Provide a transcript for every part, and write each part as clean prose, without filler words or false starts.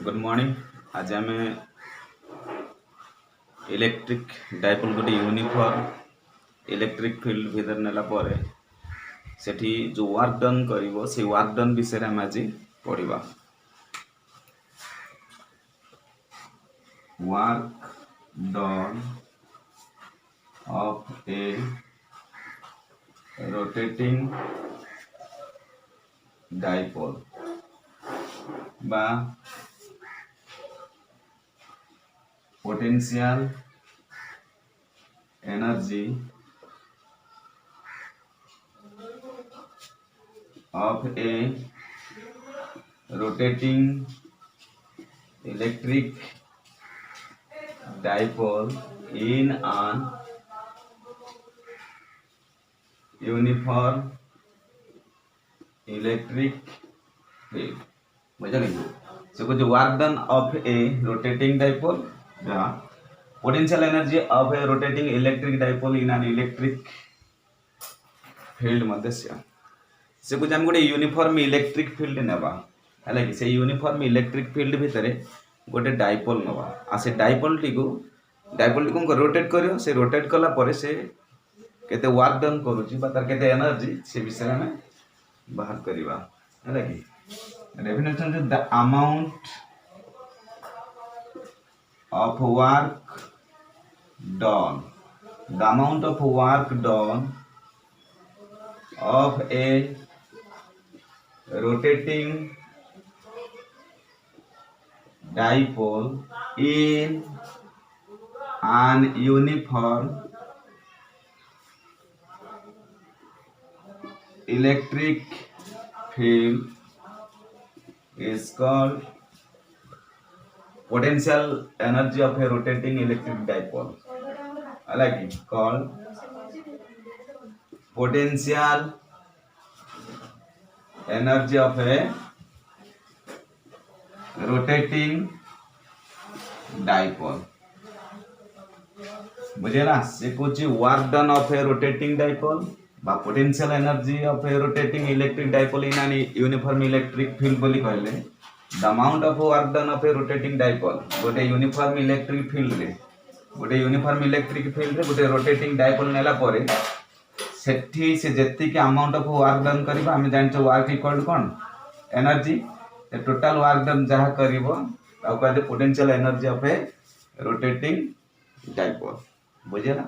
Good morning. आज आम electric dipole गोटे यूनिफॉर्म इलेक्ट्रिक फील्ड भीतर नेला परे सेठी जो वर्क डन करिवो से वर्क डन विषय आम आज पढ़ा। Work done of a rotating dipole बा potential energy of a rotating electric dipole in an uniform electric field। बुझा नहीं से कुछ work done of a rotating dipole या potential energy of a rotating electric dipole in an electric field मध्य से कुछ हम गोटे यूनिफॉर्म इलेक्ट्रिक फील्ड नेबा है कि से यूनिफॉर्म इलेक्ट्रिक फील्ड भितर गोटे डाइपोल नवा आ से डाइपोल टी को रोटेट करियो से रोटेट कला परे से केते वर्क डन करूची बा तार केते एनर्जी से विषय में बाहर करबा है कि definition is the amount of work done the amount of work done of a rotating dipole in an uniform electric field is called potential energy of a rotating electric dipole. I like it called potential energy of a rotating dipole। बुझे ना से कुछ work done of a rotating dipole बा potential energy of a rotating electric dipole in an uniform electric field बोली कहले the amount of work done of a rotating dipole गोटे uniform electric field रे गोटे रोटेटिंग डाइपोल नेला परे सेठी से जेतिक अमाउंट ऑफ वर्क डन करबा हम जान छ वर्क इक्वल टू कोन एनर्जी टोटल वर्क डन जहा करबो आ कहते potential energy of a rotating dipole. बुझे ना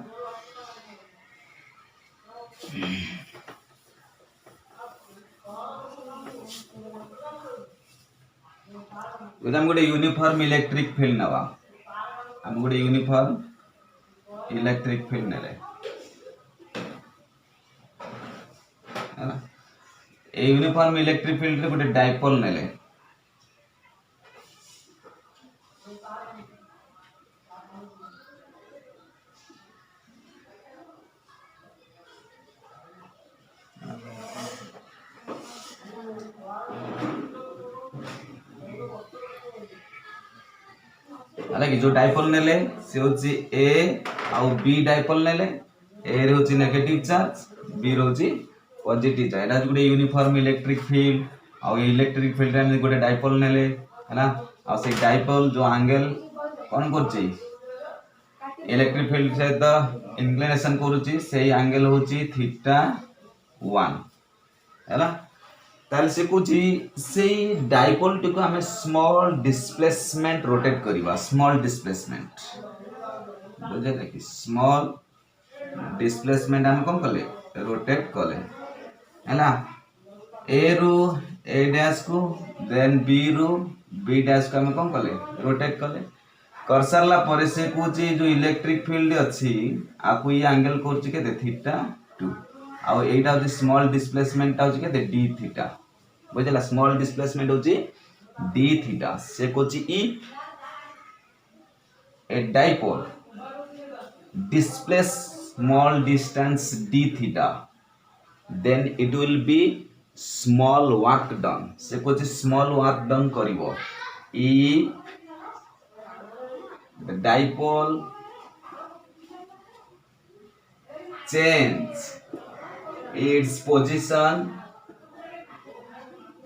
हम गोटे यूनिफॉर्म इलेक्ट्रिक फील्ड नवा हम गोटे यूनिफॉर्म इलेक्ट्रिक फील्ड नेले यूनिफॉर्म इलेक्ट्रिक फील्ड रे गोटे डाइपोल नेले हालांकि जो डाइपोल नेले से होची ए आउ बी डाइपोल नेले ए रे होची नेगेटिव चार्ज बी रे होची पॉजिटिव चार्ज एटा गोटे यूनिफॉर्म इलेक्ट्रिक फील्ड आउ इलेक्ट्रिक फील्ड रे गोटे डाइपोल नेले हैना आ से डाइपोल जो एंगल कोन करची इलेक्ट्रिक फील्ड सहित इंक्लिनेशन करूची से एंगल होची θ1 हैला ताल से कुछ से डाइपोल टी को हमें स्मॉल डिस्प्लेसमेंट रोटेट करबा स्मॉल डिस्प्लेसमेंट बुझे कि स्मॉल डिस्प्लेसमेंट हम कोन कले रोटेट कले हैला ए रु ए डैश को देन बी रु बी डैश को हम कोन कले रोटेट कले कर सारला परे से कुछ जो इलेक्ट्रिक फील्ड अछि आपु ये एंगल करछि के θ2 आ एटा जो स्मॉल डिस्प्लेसमेंट ता होछि के d थीटा बुझला स्मॉल डिस्प्लेसमेंट होछि d थीटा से कुछ ई a dipole displace small distance d theta then it will be small work done से कुछ small work done करिवो e the dipole change its position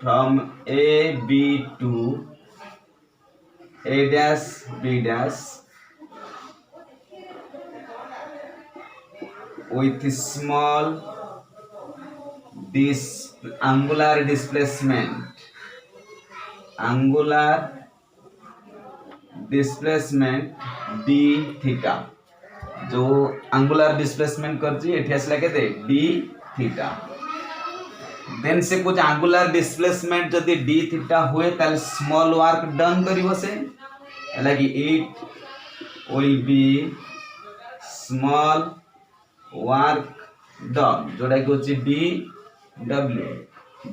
from A B to A dash B dash with small angular displacement d theta जो angular displacement करछि एठी आसला केते d theta then से कुछ angular displacement जदि d थीटा हुए ताले स्मॉल वर्क डन करिवो से लागी it will be small work done जोटा कि होछि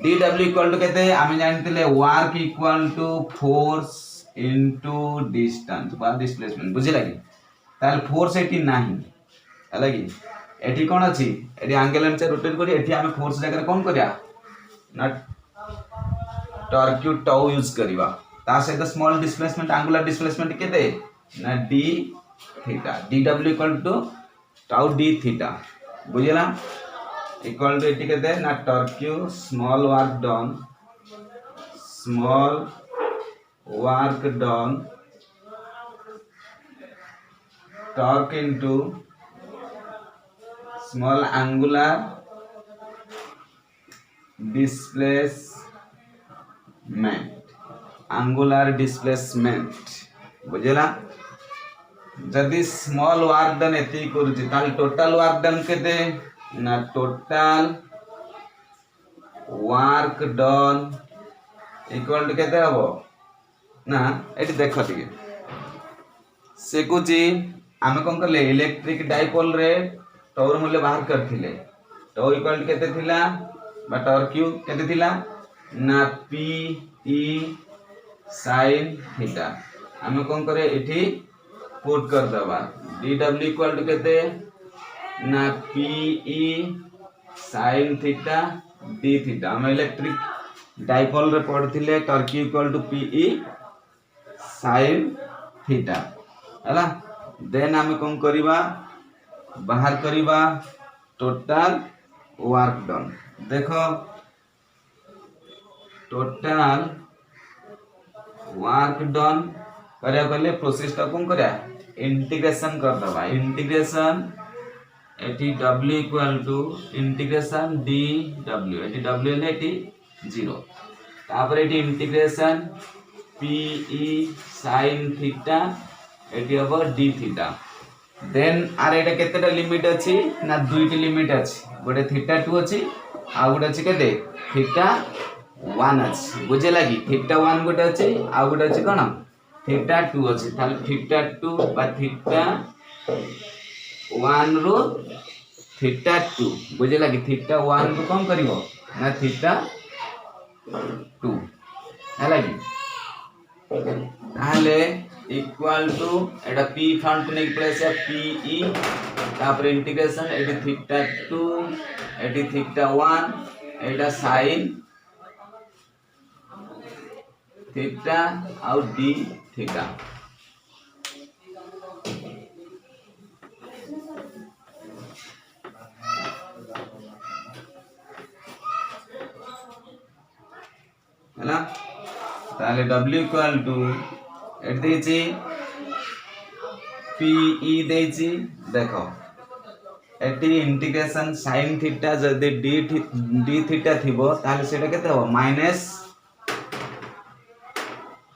dw इक्वल टू केते आमे जानथिले work equal to force into distance बा डिस्प्लेसमेंट बुझिला कि ताल फोर्स एटी नाही हला कि एटी कोन अछि एटी एंगल अनुसार रोटेट करी एटी आमे फोर्स जगह कोन करिया ना टॉर्क टाउ यूज करिवा ता सहित स्मॉल डिस्प्लेसमेंट एंगुलर डिस्प्लेसमेंट केते ना d theta dw equal to tau d theta बुझिला इक्वल टू एटी केते ना torque small work done torque into small angular displacement बुझिला जदि स्मॉल वर्क डन एति करूची ताल टोटल वर्क डन केते ना total work done equal to केते हबो ना एटी देखो ଟିକେ से कुची आमे कोन करले इलेक्ट्रिक डाइपोल रे टॉर मूल्य बाहर करथिले टॉ इक्वल टू केते थिला बा टॉर क्यू केते थिला ना p e sin थीटा आमे कोन करे एठी पुट कर दबा dw इक्वल टू केते ना p e sin theta d theta हम इलेक्ट्रिक डाइपोल रे पढ़थिले torque equal to p e sin theta हला देन आमे कोन करिबा बाहर करिबा टोटल वर्क डन देखो टोटल वर्क डन करिया गले प्रोसेस ता कोन करिया इंटीग्रेशन कर दबा इंटीग्रेशन एटी w equal to integration dw एटी w ले एटी 0 तापर एटी integration p e sin theta एटी अब d थीटा देन आर एटा केतेटा लिमिट अछि ना दुईटी लिमिट अछि गोटे थीटा 2 अछि आ गोटे अछि केते थीटा 1 अछि बुझे लागी थीटा 1 गोटे अछि आ गोटे अछि कोन थीटा 2 अछि ताले थीटा 2 बा थीटा 1 रो थीटा 2 बुझे लागी थीटा 1 को कम करिवो ना थीटा 2 है लागी ताले इक्वल टू एटा p फ्रंट ने प्लेस है p e तापर इंटीग्रेशन एटी थीटा 2 एटी थीटा 1 एटा sin थीटा और d थीटा हैला ताले w इक्वल टू एट देछि p e देछि देखो एटी इंटीग्रेशन sin थीटा जदि d थीटा थिबो ताले सेटा केते हो माइनस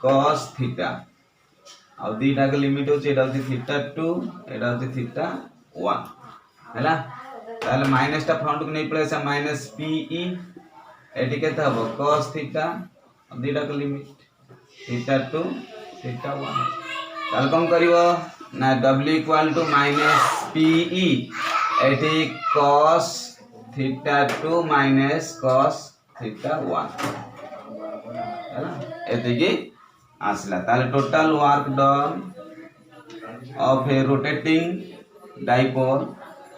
cos थीटा और दीटा के लिमिट होछि एटा होछि थीटा 2 एटा होछि थीटा 1 हैला ताले माइनस ता फ्रंट को नै प्लेस है माइनस p e एटी केते हो cos थीटा और दीटा के लिमिट थीटा 2 थीटा 1 ताल कम करिवो ना w equal to minus p e एटी cos theta 2 minus cos theta 1 हैला एते की आसला ताले total work done of a rotating dipole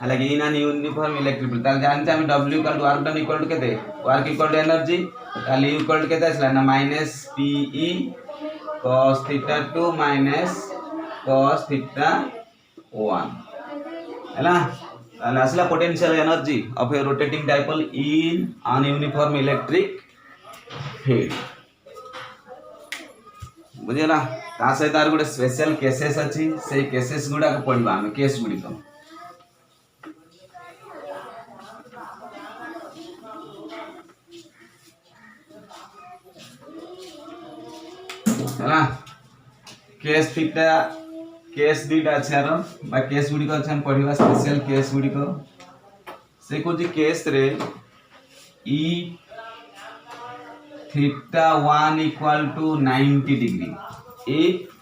हालांकि in an uniform electric field ताले जानते हम w equal to work done equal to केते वर्क इक्वल टू एनर्जी ताले u इक्वल टू केते आसला ना minus p e cos theta 2 minus cos theta 1 हैला ताले आसला potential energy of a rotating dipole in an uniform electric field बुझेला ता सहित आर गोटे स्पेशल केसेस अच्छी से केसेस गुड़ा पढ़ा आम केस गुड़िक है केस थीटा केस दुईटा अच्छे यार बा केस गुड़िक अच्छे हम पढ़ा स्पेशल केस गुड़िक से कौन केस रे ई theta 1 equal to 90 degree if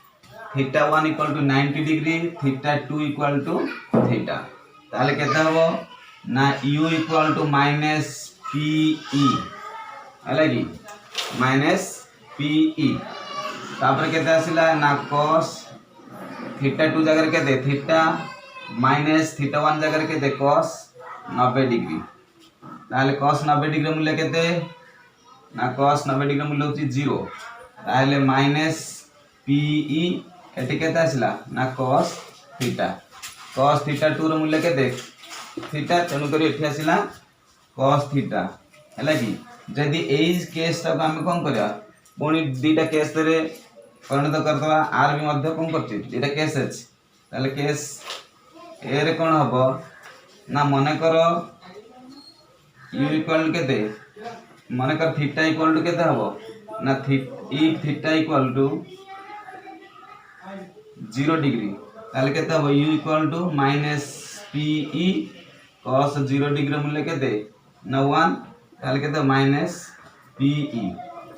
theta 1 equal to 90 degree theta 2 equal to theta ताले केते हबो ना u equal to minus pe हैला कि माइनस pe तापर केते आसिला ना cos थीटा 2 जगह केते थीटा माइनस थीटा 1 जगह केते cos 90 डिग्री ताले cos 90 डिग्री मूल्य केते ना cos 90 डिग्री मूल्य होची 0 ताले माइनस pe एटी केते आसिला ना cos थीटा 2 रो मूल्य केते थीटा तेनु करी एठी आसिला cos थीटा हैला कि जदी एई केस तक हम कोन करया पुनी दीटा केस रे परिणत करतवा आर भी मध्य कोन करछि दीटा केस अछि ताले केस ए रे कोन हबो ना मने करो u इक्वल केते माने कर थीटा इक्वल टू केते हबो ना if theta equal to 0 degree ताले केते हबो u equal to minus pe cos 0 degree मूल्य केते ना 1 ताले केते माइनस pe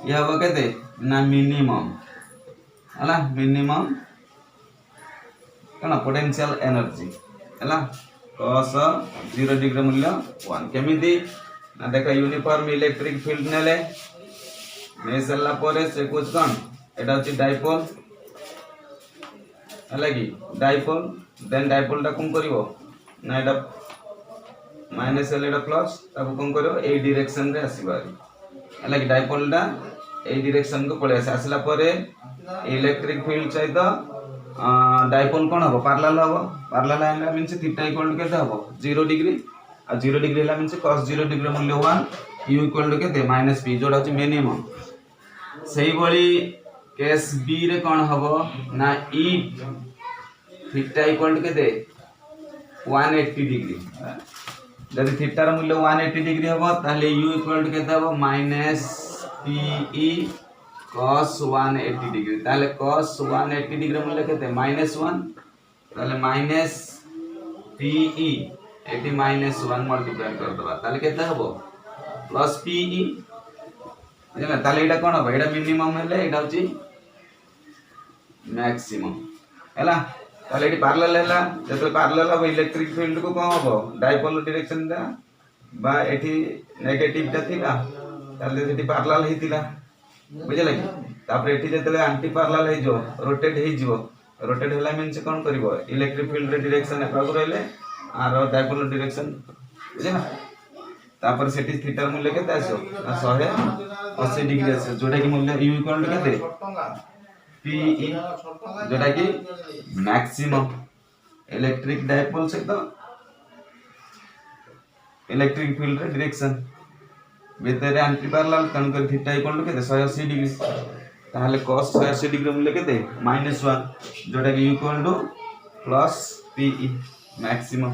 ये हबो केते ना मिनिमम हला मिनिमम कना पोटेंशियल एनर्जी हला cos 0 डिग्री मूल्य 1 केमिति ना देखा यूनिफॉर्म इलेक्ट्रिक फील्ड नेले ने सरला परे से कुछ कौन एटा होची डाइपोल हला कि डाइपोल देन डाइपोल टा कोन करिवो ना एटा माइनस एल एटा प्लस ताको कोन करिवो ए डायरेक्शन रे आसीबारी हला कि डाइपोल टा ए डायरेक्शन को पळे आसला परे इलेक्ट्रिक फील्ड सहित डाइपोल कोन हबो parallel line means theta equal to केते हबो 0 डिग्री आ 0 डिग्री ला मींस cos 0 डिग्री मूल्य 1 u इक्वल टू केते माइनस p जोडा होची मिनिमम सेही बळी केस b रे कोन हबो ना e थीटा इक्वल टू केते 180 डिग्री जदि थीटा रो मूल्य 180 डिग्री हबो ताले u इक्वल टू केते हबो माइनस pe cos 180 डिग्री ताले cos 180 डिग्री मूल्य केते -1 ताले माइनस pe एटी -1 मल्टीप्लाई कर दबा ताले केते हबो प्लस pe बुझला ताले एटा कोन हबो एटा मिनिमम हेले एटा होची मैक्सिमम हैला ताले एटी पैरेलल हैला जते पैरेलल हबो इलेक्ट्रिक फील्ड को कोन हबो डाइपोल डायरेक्शन दा बा एटी नेगेटिव ता थिला ताले एटी पैरेलल हितिला बुझला कि तापर एठी जतले एंटी पैरेलल हे जो रोटेट हे जिवो रोटेट होला मींस कोन करबो इलेक्ट्रिक फील्ड रे डायरेक्शन एप्लाई करले आर डाइपोल डायरेक्शन बुझला तापर सेटी थीटा मूल्य केते आसो 180 डिग्री आसो जोटा कि मूल्य u इक्वल टू केते pe जोटा कि मैक्सिमम इलेक्ट्रिक डाइपोल से तो इलेक्ट्रिक फील्ड रे डायरेक्शन बेतरे एंटी पैरेलल तन कर थीटा इक्वल टू केते 180 डिग्री ताहले cos 180 डिग्री मूल्य केते -1 जोटा कि u equal two plus pe maximum